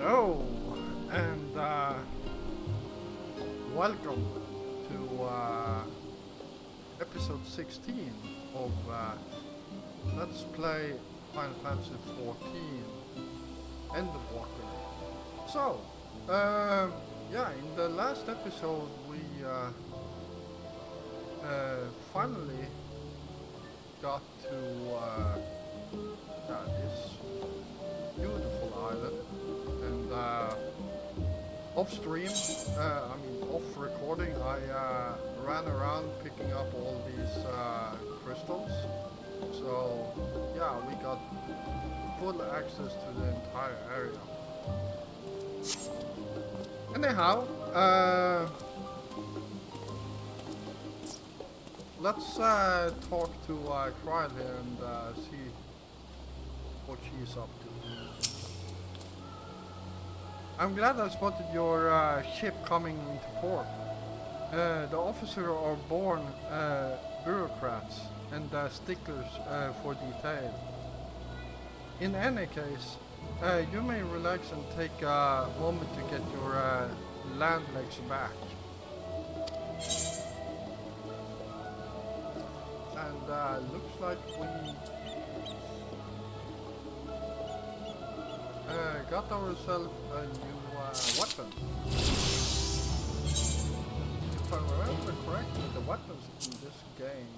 Hello, and welcome to episode 16 of Let's Play Final Fantasy 14 Endwalker. So, yeah, in the last episode we finally got to this beautiful island, and off stream, off recording, I ran around picking up all these crystals. So yeah, we got full access to the entire area. Anyhow, let's talk to Kryl here and see what she's up to. I'm glad I spotted your ship coming into port. The officers are born bureaucrats and sticklers for detail. In any case, you may relax and take a moment to get your land legs back. And looks like we got ourselves a new weapon. If I remember correctly, the weapons in this game,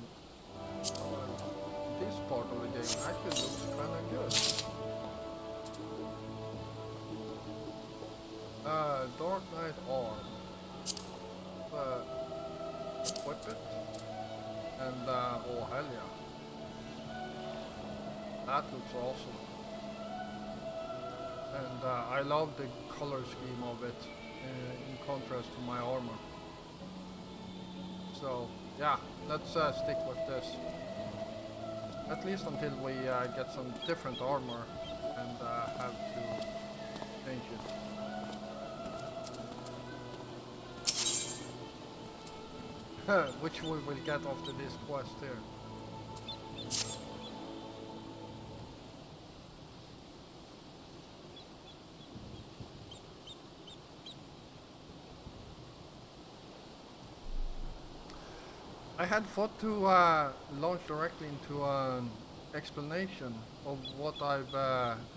this part of the game, actually looks kind of good. Dark Knight arm. Equip it. And oh hell yeah. That looks awesome. And I love the color scheme of it in contrast to my armor. So yeah, let's stick with this. At least until we get some different armor and have to change it. Which we will get after this quest here. I had thought to launch directly into an explanation of what I've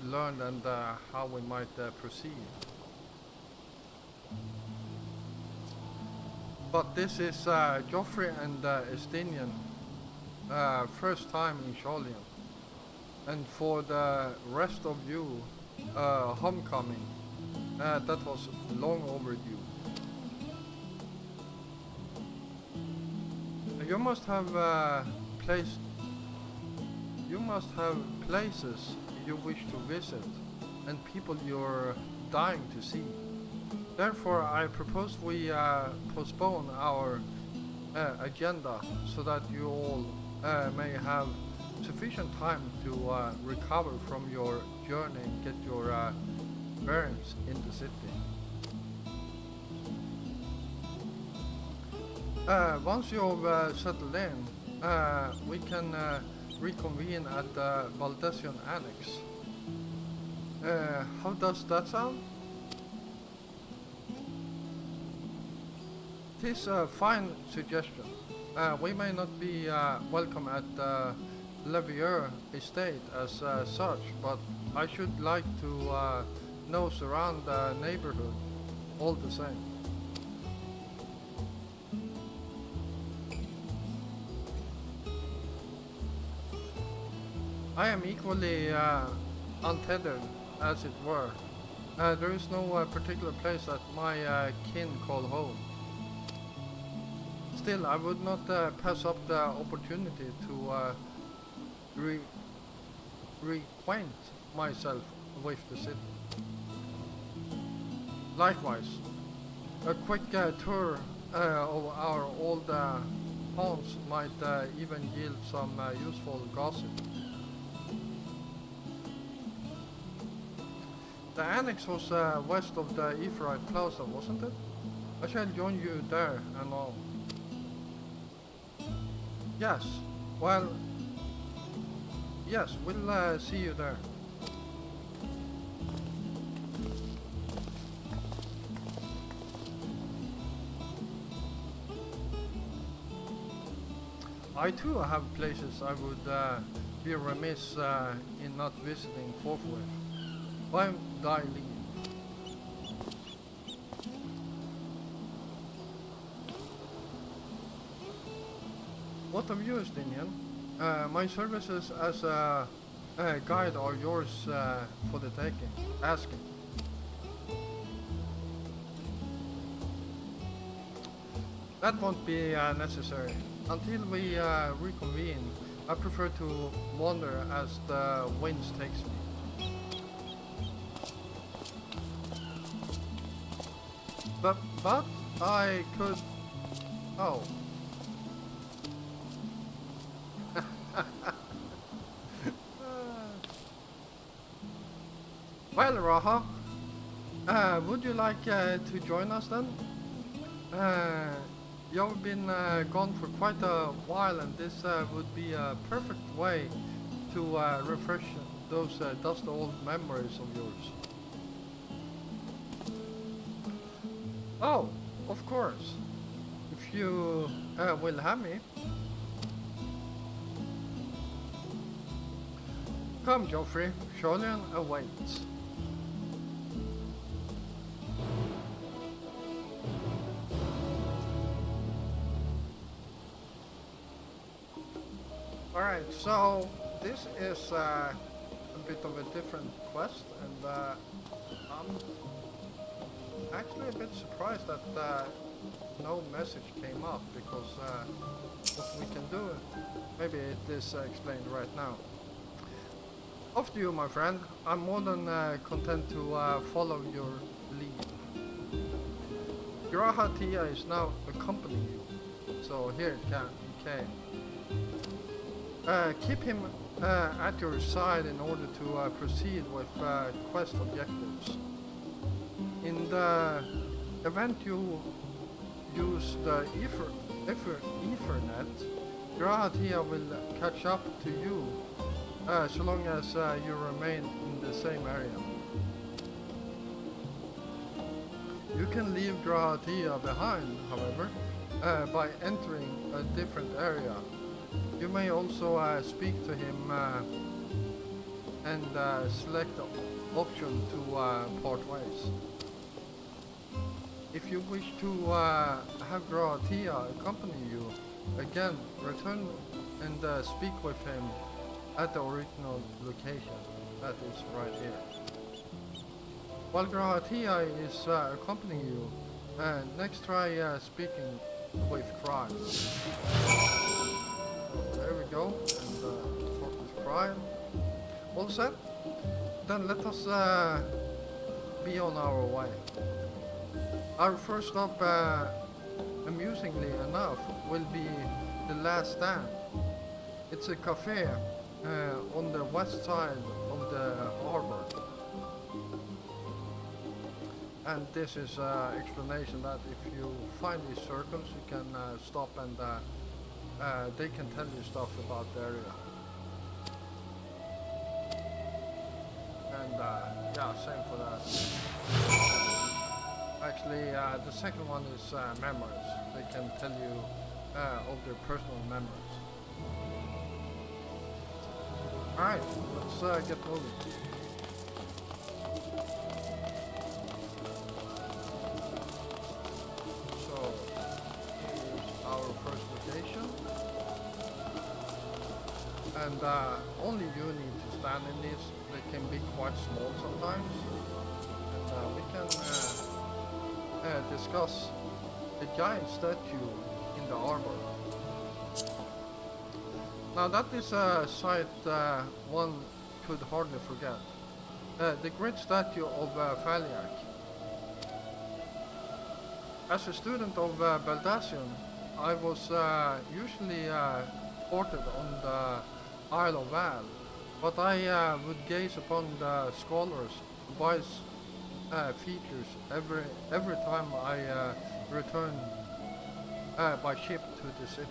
learned and how we might proceed. But this is Joffrey and Estinian first time in Sholian. And for the rest of you, homecoming, that was long overdue. You must have places you wish to visit and people you're dying to see. Therefore, I propose we postpone our agenda so that you all may have sufficient time to recover from your journey and get your bearings in the city. Once you've settled in, we can reconvene at the Baldessian Annex. How does that sound? It is a fine suggestion. We may not be welcome at the Levier estate as such, but I should like to nose around the neighborhood all the same. I am equally untethered, as it were. There is no particular place that my kin call home. Still, I would not pass up the opportunity to reacquaint myself with the city. Likewise, a quick tour of our old haunts might even yield some useful gossip. The annex was west of the Ephraite Plaza, wasn't it? I shall join you there and all. Yes, well, yes, we'll see you there. I too have places I would be remiss in not visiting forthwith. Why would I leave? What of you, Estinian? My services as a guide are yours for the taking. Asking. That won't be necessary. Until we reconvene, I prefer to wander as the winds takes me. But I could... Oh. Well, Raha, would you like to join us then? You've been gone for quite a while, and this would be a perfect way to refresh those dust old memories of yours. Oh, of course. If you will have me. Come, Geoffrey. Sholian awaits. Alright, so this is a bit of a different quest, and I'm actually a bit surprised that no message came up, because what we can do, maybe it is explained right now. Off to you, my friend. I'm more than content to follow your lead. Giraha Tia is now accompanying you, so here it came. Keep him at your side in order to proceed with quest objectives. In the event you use the Ethernet, Girahatia will catch up to you so long as you remain in the same area. You can leave Girahatia behind, however, by entering a different area. You may also speak to him and select the option to part ways. If you wish to have Girahatia accompany you, again, return and speak with him at the original location. That is right here. While Girahatia is accompanying you, next try speaking with Cry. There we go, and talk with Cry. All set? Then let us be on our way. Our first stop, amusingly enough, will be the Last Stand. It's a cafe on the west side of the harbor. And this is explanation that if you find these circles, you can stop and they can tell you stuff about the area. And yeah, same for that. Actually, the second one is memories. They can tell you of their personal memories. Alright, let's get moving. So, here's our first location. And only you need to stand in these. They can be quite small sometimes. And we can discuss a giant statue in the arbor. Now that is a sight one could hardly forget. The great statue of Faliak. As a student of Baldassian, I was usually quartered on the Isle of Val, but I would gaze upon the scholars' wise features every time I returned by ship to the city.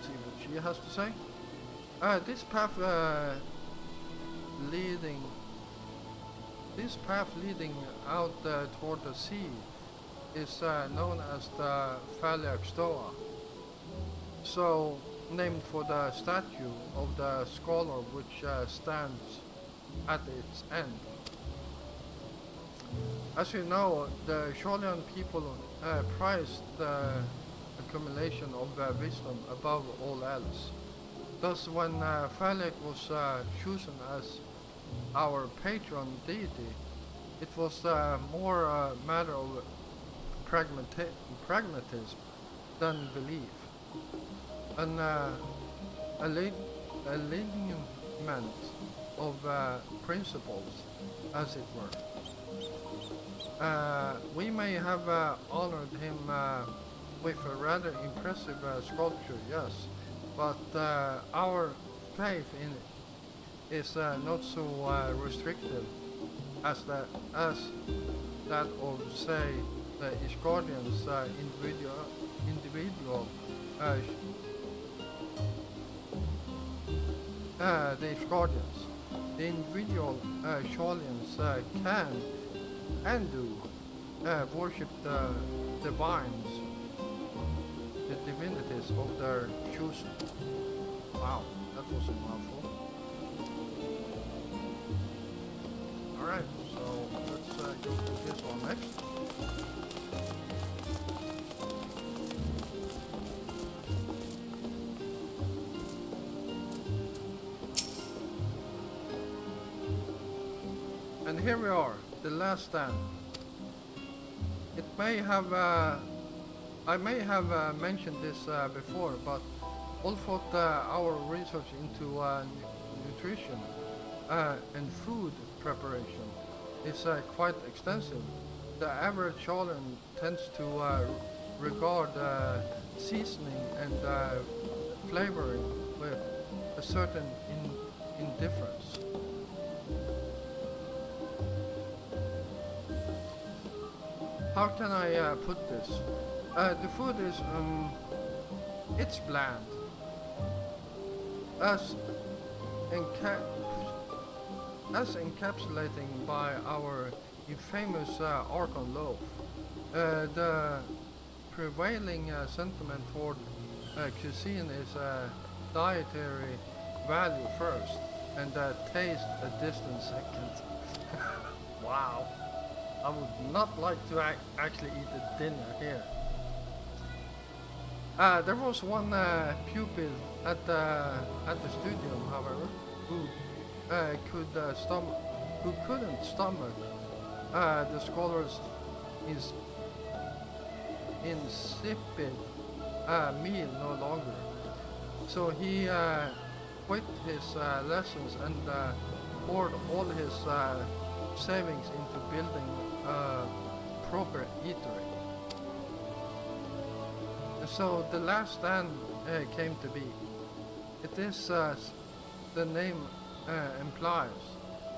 See what she has to say. This path leading out toward the sea is known as the Phaliac Stoa, so named for the statue of the scholar which stands at its end. As you know, the Sholian people prized the accumulation of wisdom above all else. Thus, when Phalic was chosen as our patron deity, it was more a matter of pragmatism than belief, an alignment of principles, as it were. We may have honored him with a rather impressive sculpture, yes, but our faith in is not so restrictive as that of, say, the Iscardians' individual the Iscardians. The individual Sholians can and do worship the divines, the divinities of their choosing. Wow, that was a mouthful. Alright, so let's go to this one next. And here we are, the last stand. It may have, I may have mentioned this before, but although our research into nutrition and food preparation is quite extensive, the average Sholian tends to regard seasoning and flavoring with a certain indifference. How can I put this? The food is, it's bland. As encapsulating by our infamous Archon loaf, the prevailing sentiment toward cuisine is dietary value first, and taste a distant second. Wow. I would not like to actually eat a dinner here. There was one pupil at the studio, however, who couldn't stomach the scholar's insipid meal no longer. So he quit his lessons and poured all his savings into building a proper eatery. So the last stand came to be. It is, the name implies,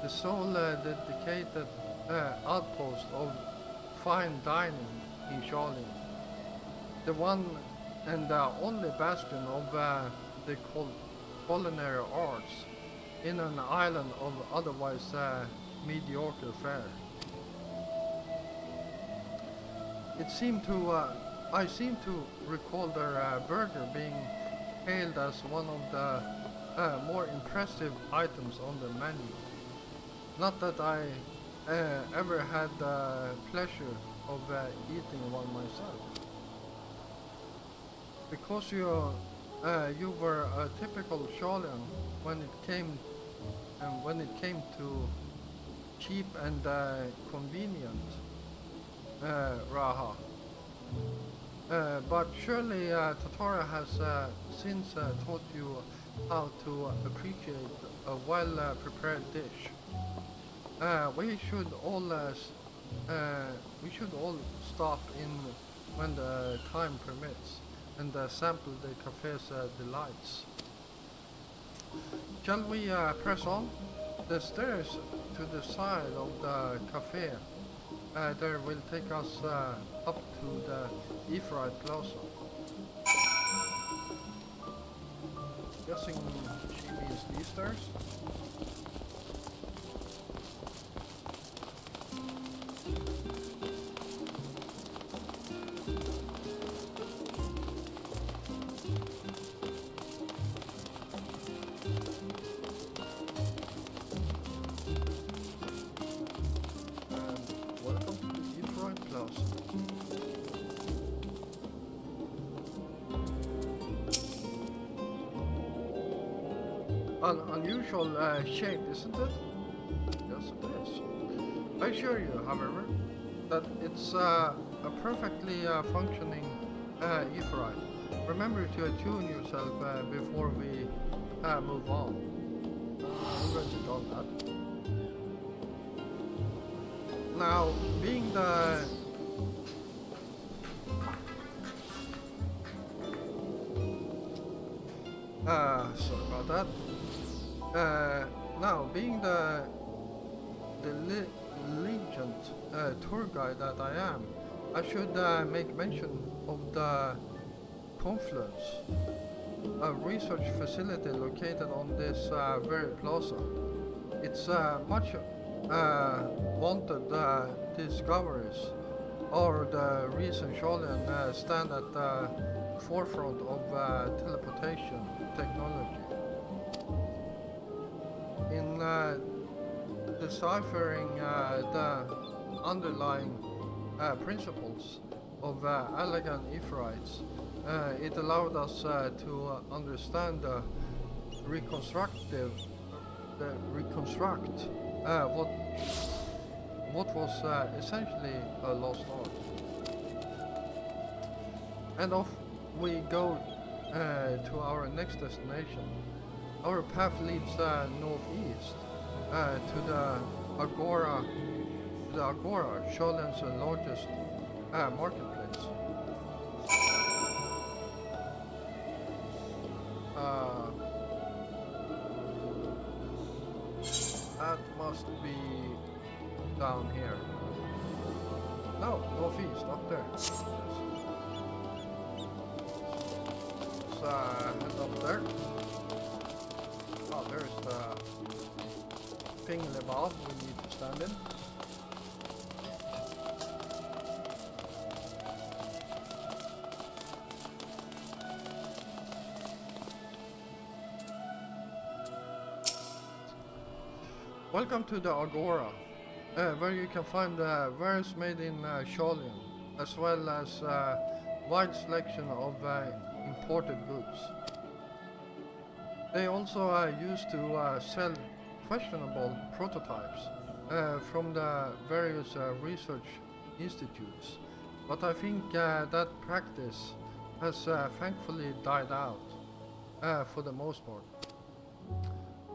the sole dedicated outpost of fine dining in Charlene. The one and only bastion of the culinary arts in an island of otherwise mediocre fare. I seem to recall their burger being hailed as one of the more impressive items on the menu. Not that I ever had the pleasure of eating one myself. Because you were a typical Sholian when it came to cheap and convenient Raha. But surely Tatora has since taught you how to appreciate a well-prepared dish. We should all stop in when the time permits and sample the cafe's delights. Shall we press on? The stairs to the side of the cafe there will take us up to the XIV Plaza. Guessing she means these stairs? An unusual shape, isn't it? Yes, it is. I assure you, however, that it's a perfectly functioning Aetheryte. Remember to attune yourself before we move on. I've already done that. Now, being the sorry about that. Now, being the legend tour guide that I am, I should make mention of the Confluence, a research facility located on this very plaza. It's much wanted discoveries are the reason Sholen stand at the forefront of teleportation technology. In deciphering the underlying principles of elegant Aetherites, it allowed us to understand reconstruct what was essentially a lost art. And off we go to our next destination. Our path leads northeast to the Agora, Sholen's largest marketplace. That must be down here. No, northeast, up there. Yes. Let's head up there. Oh, there's the pingly valve we need to stand in. Welcome to the Agora, where you can find wares made in Sholen, as well as a wide selection of imported goods. They also used to sell questionable prototypes from the various research institutes, but I think that practice has thankfully died out for the most part.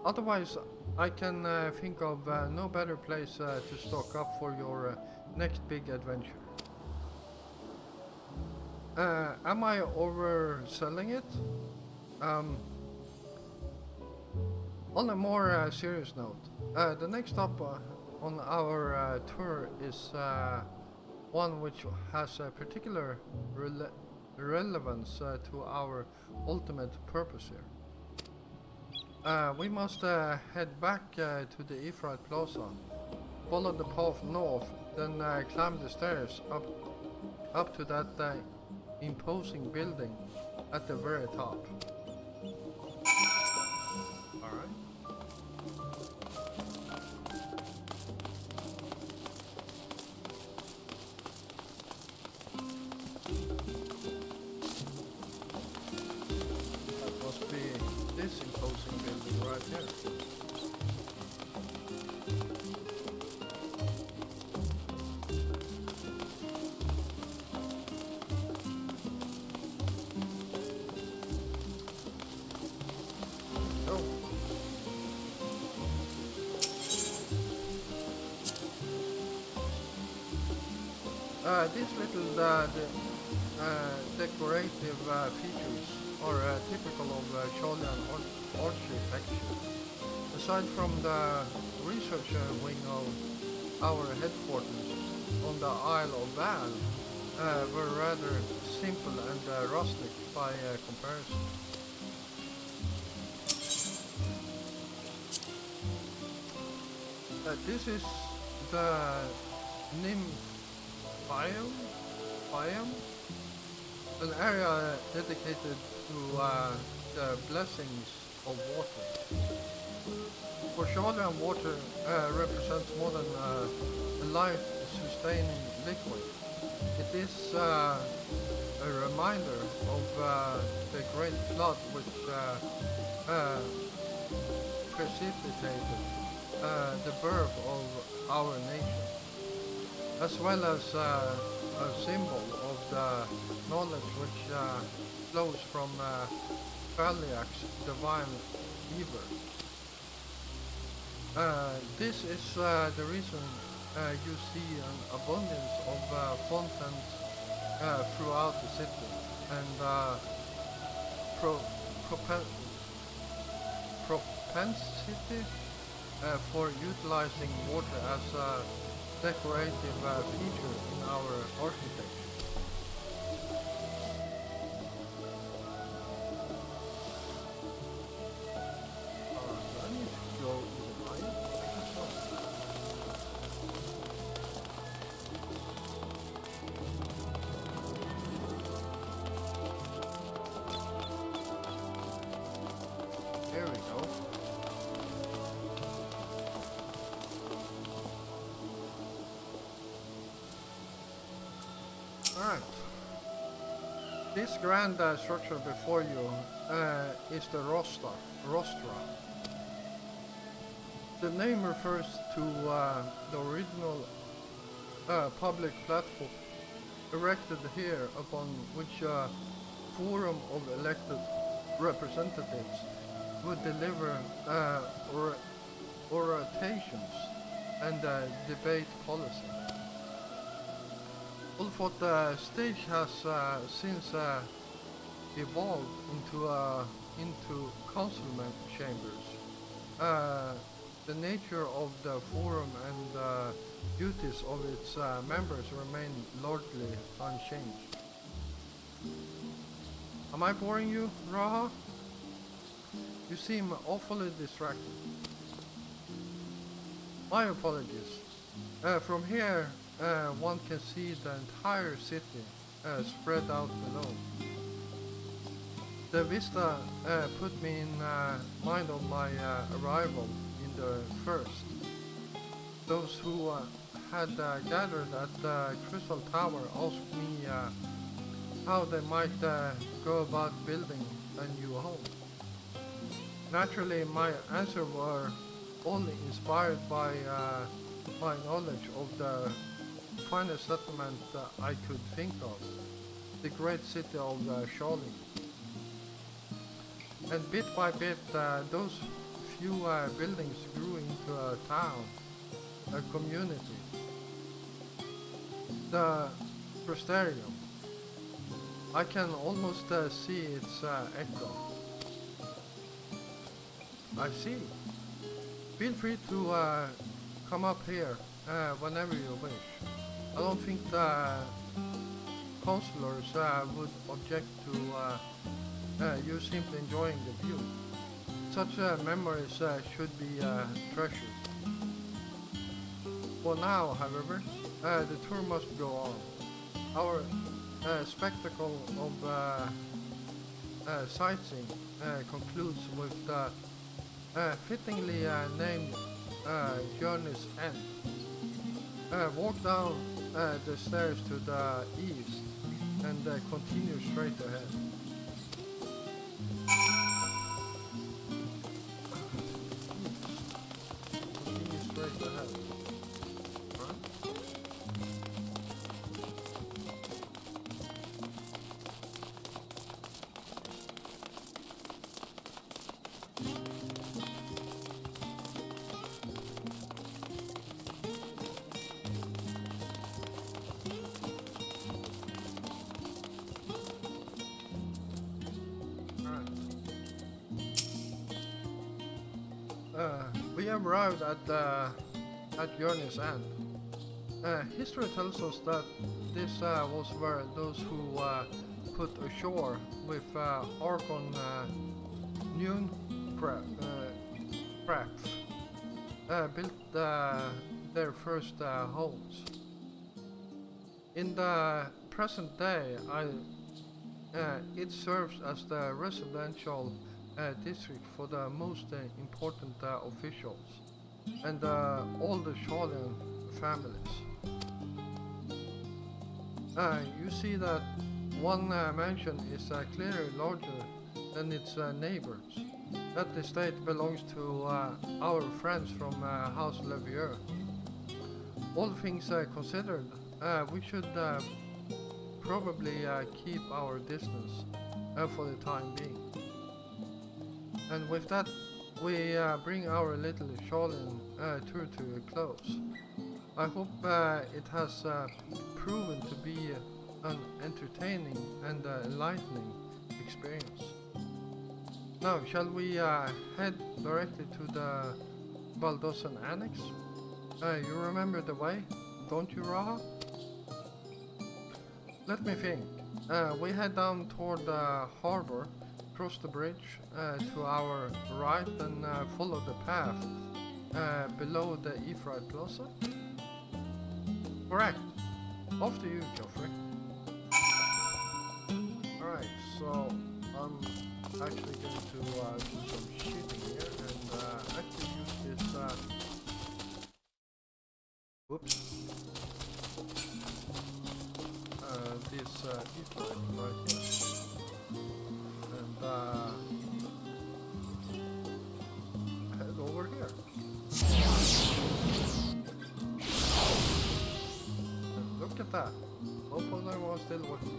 Otherwise, I can think of no better place to stock up for your next big adventure. Am I overselling it? On a more serious note, the next stop on our tour is one which has a particular relevance to our ultimate purpose here. We must head back to the Aetherite Plaza, follow the path north, then climb the stairs up to that imposing building at the very top. Alright. That must be this imposing building right here. These little decorative features are typical of Sholen architecture. Aside from the research wing of our headquarters on the Isle of Val, were rather simple and rustic by comparison. This is the biome, an area dedicated to the blessings of water. For Sholen, water represents more than a life-sustaining liquid. It is a reminder of the great flood which precipitated the birth of our nation, as well as a symbol of the knowledge which flows from Baliak's divine beaver. This is the reason you see an abundance of fountains throughout the city, and pro- propen- propensity for utilizing water as a decorative feature in our architecture. Do I need to go even higher? I guess so. There we go. Alright. This grand structure before you is the rostra. The name refers to the original public platform erected here upon which a forum of elected representatives would deliver orations and debate policy. Although the stage has since evolved into councilman chambers, the nature of the forum and duties of its members remain largely unchanged. Am I boring you, Raha? You seem awfully distracted. My apologies. From here, one can see the entire city spread out below. The vista put me in mind of my arrival in the first. Those who had gathered at the Crystal Tower asked me how they might go about building a new home. Naturally, my answer were only inspired by my knowledge of the finest settlement I could think of, the great city of Charlie. And bit by bit, those few buildings grew into a town, a community. The Prosterium. I can almost see its echo. I see. Feel free to come up here whenever you wish. I don't think the councillors would object to you simply enjoying the view. Such memories should be treasured. For now, however, the tour must go on. Our spectacle of sightseeing concludes with the fittingly named Journey's End. Walk down the stairs to the east and continue straight ahead. Continue straight ahead. Right? We have arrived at Journey's End. History tells us that this was where those who put ashore with Archon Noon built their first homes. In the present day, it serves as the residential district for the most important officials and all the Charlian families. You see that one mansion is clearly larger than its neighbors, That estate belongs to our friends from House Levier. All things considered, we should probably keep our distance for the time being. And with that, we bring our little Shaolin tour to a close. I hope it has proven to be an entertaining and enlightening experience. Now, shall we head directly to the Baldosan Annex? You remember the way, don't you, Raha? Let me think. We head down toward the harbor, cross the bridge to our right, and follow the path below the Ifrit Plaza? Correct. Off to you, Geoffrey. Alright, so I'm actually going to do some shooting here and actually use this this Ifrit right here. And head over here. And look at that. Both of them are still working.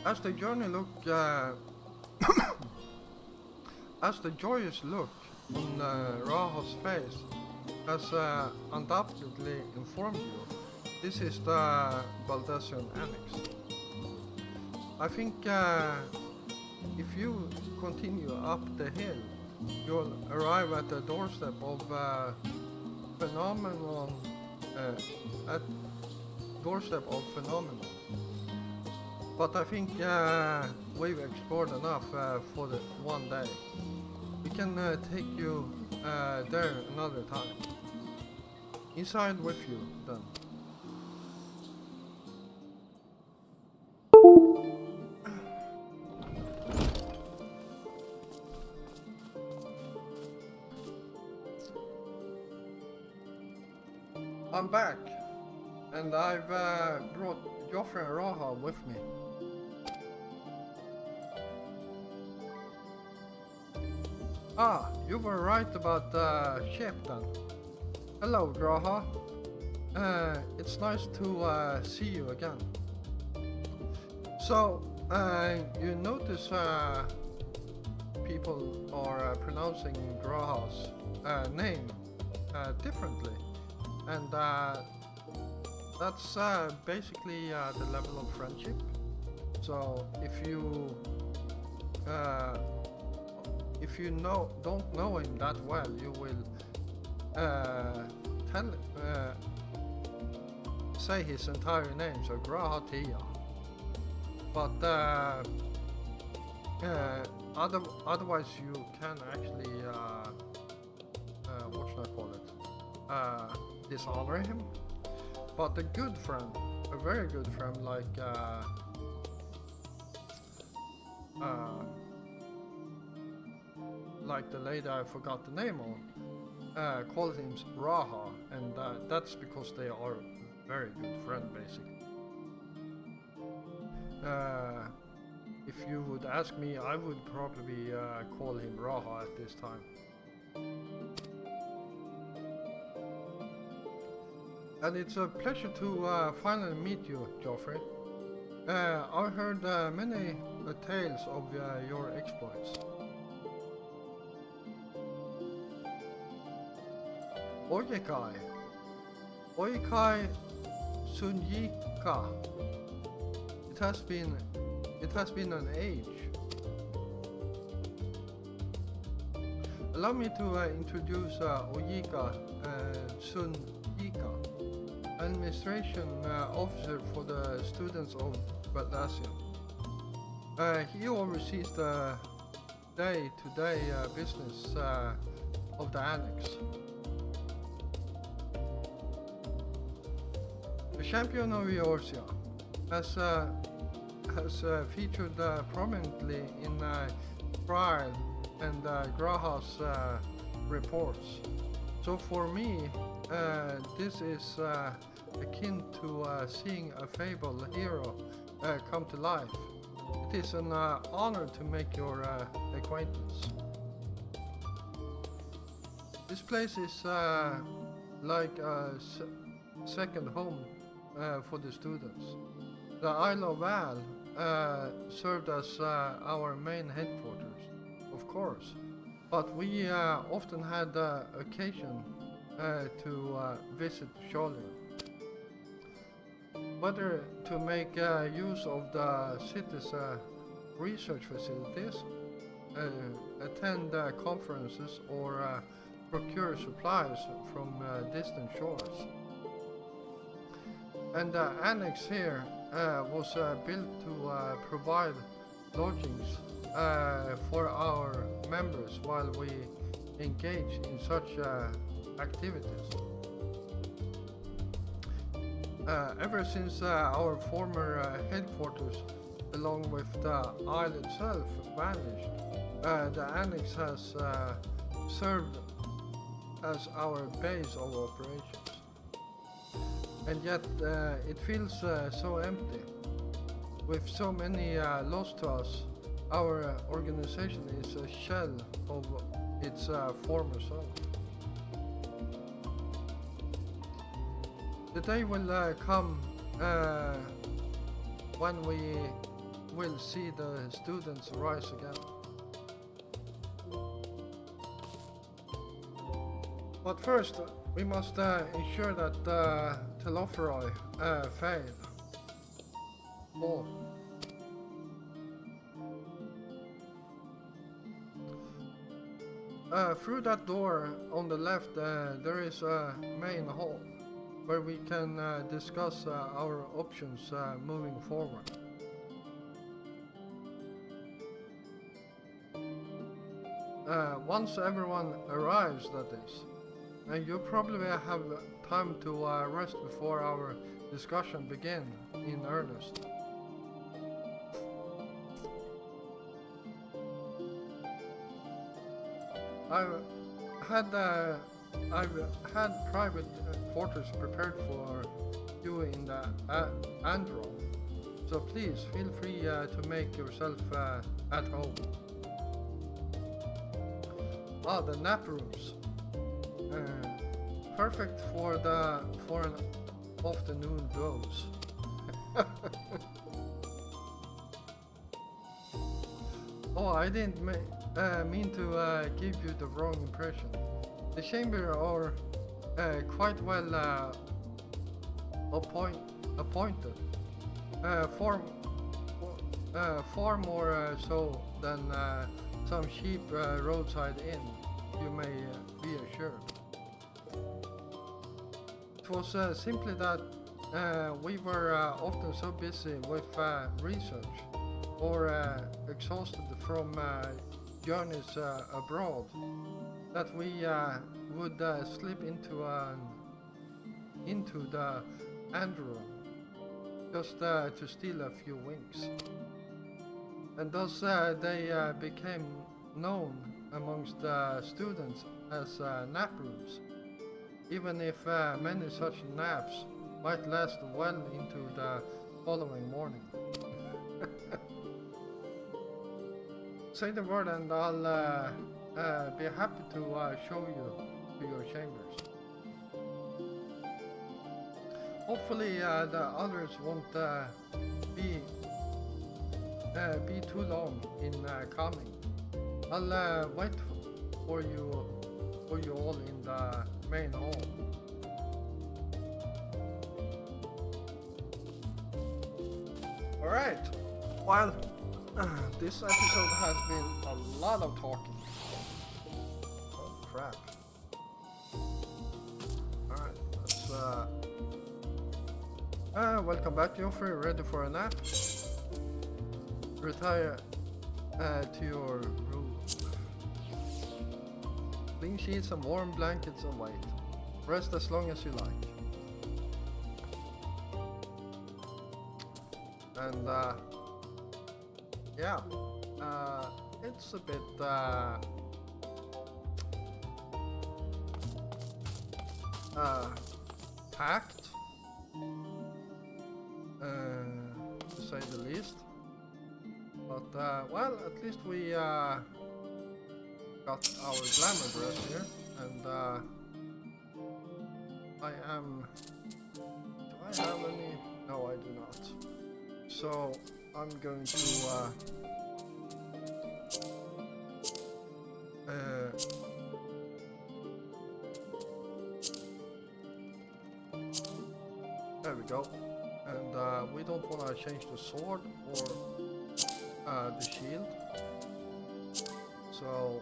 As the journey look, as the joyous look on Raha's face has undoubtedly informed you, this is the Baldosan Annex. I think if you continue up the hill, you'll arrive at the doorstep of phenomenon. But I think we've explored enough for the one day. We can take you there another time. Inside with you, then. I'm back, and I've brought Geoffrey and Raha with me. Ah, you were right about the ship then. Hello, Raha. It's nice to see you again. So, you notice people are pronouncing Raha's name differently, and that's basically the level of friendship. So, if you don't know him that well, you will say his entire name, so Grahatia. But otherwise you can actually what should I call it? Dishonor him. But a good friend, a very good friend, like the lady I forgot the name on, calls him Raha, and that's because they are a very good friend, basically. If you would ask me, I would probably call him Raha at this time. And it's a pleasure to finally meet you, Geoffrey. I've heard many tales of your exploits. Oikai Sunjika. It has been an age. Allow me to introduce Oyika Sunjika, administration officer for the students of Baldosan. He oversees the day-to-day business of the annex. The champion of Eorzea has featured prominently in trial and Graha's reports. So for me, this is akin to seeing a fable hero come to life. It is an honor to make your acquaintance. This place is like a second home for the students. The Isle of Val served as our main headquarters, of course, but we often had occasion to visit Charlotte. Whether to make use of the city's research facilities, attend conferences, or procure supplies from distant shores. And the annex here was built to provide lodgings for our members while we engage in such activities. Ever since our former headquarters, along with the isle itself, vanished, the annex has served as our base of operations. And yet it feels so empty. With so many lost to us, our organization is a shell of its former self. The day will come when we will see the students rise again. But first, we must ensure that Telophoroi fail. Oh. Through that door on the left, there is a main hall where we can discuss our options moving forward. Once everyone arrives, that is. And you probably have time to rest before our discussion begin in earnest. I've had private quarters prepared for you in the Andron, so please feel free to make yourself at home. The nap rooms. Perfect for an afternoon doze. Oh, I didn't mean to give you the wrong impression. The chamber are quite well appointed, far more so than some cheap roadside inn, you may be assured. It was simply that we were often so busy with research or exhausted from journeys abroad that we would slip into the Andron just to steal a few winks. And thus they became known amongst the students as nap rooms, even if many such naps might last well into the following morning. Say the word and I'll be happy to show you to your chambers. Hopefully the others won't be too long in coming. I'll wait for you all in the main hall. Alright, well, this episode has been a lot of talking. Oh crap. Alright, let's welcome back, Geoffrey. Ready for a nap? Retire to your room. Clean sheets and warm blankets and wait. Rest as long as you like. And yeah, it's a bit packed, say the least. But well, at least we got our glamour dress here, and I am. Do I have any? No, I do not. So I'm going to. There we go. And we don't want to change the sword or the shield. So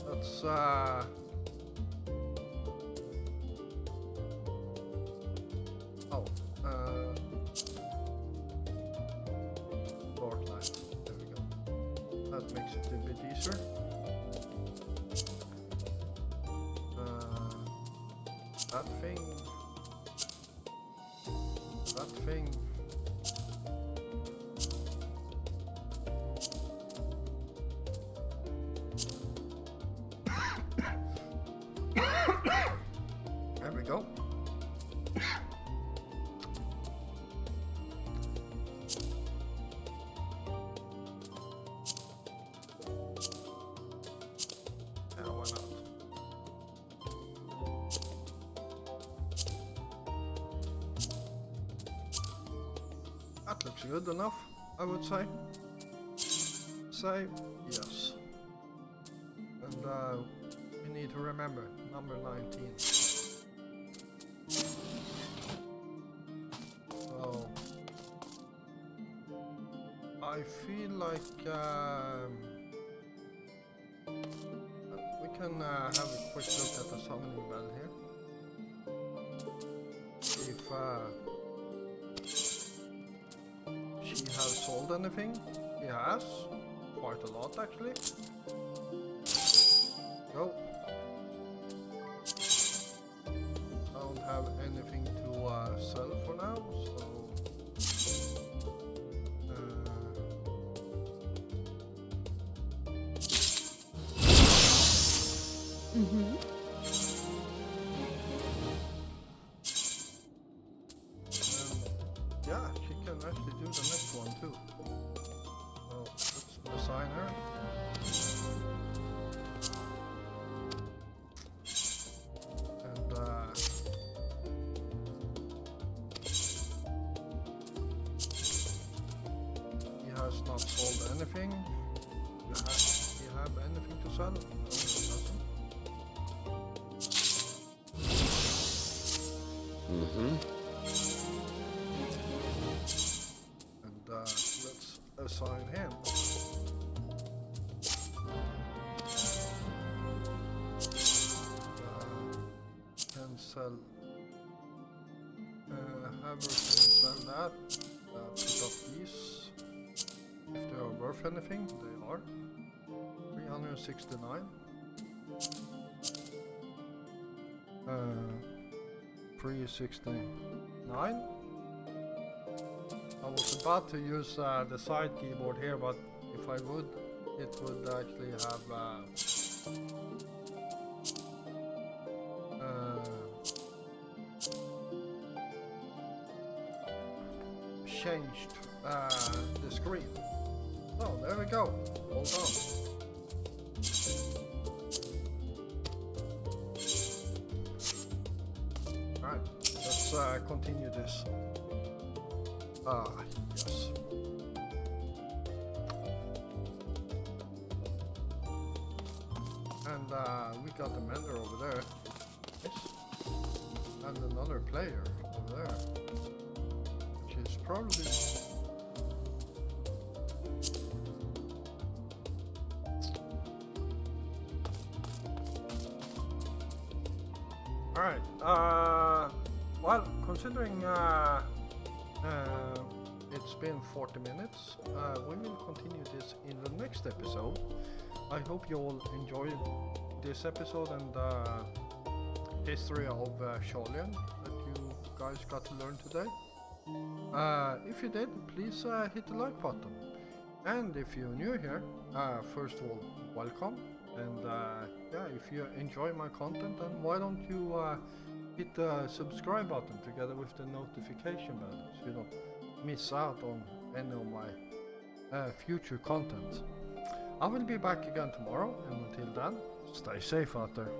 let's dark light. There we go. That makes it a bit easier. That thing. There we go. Yeah, why not? That looks good enough, I would say. Say yes. And you need to remember number 19. So I feel like we can have a quick look at the summoning bell here. If she has sold anything. She has quite a lot actually. Go. Don't have anything to sell for now, so yeah, she can actually do the next one too. So let's assign her. And he has not sold anything. Do you have anything to sell? No, he doesn't. And let's assign him. Can sell. Have her sell that. Pick up these. If they are worth anything, they are. 369. 369. I was about to use the side keyboard here, but if I would, it would actually have changed the screen. Oh, there we go. Hold on. Alright, let's continue this. Yes. And we got the mender over there. Yes. And another player over there. Which is probably... Alright, well, considering it's been 40 minutes, we will continue this in the next episode. I hope you all enjoyed this episode and the history of Sholian that you guys got to learn today. If you did, please hit the like button. And if you're new here, first of all, welcome. And yeah, if you enjoy my content, then why don't you hit the subscribe button together with the notification bell so you don't miss out on any of my future content. I will be back again tomorrow, and until then, stay safe out there.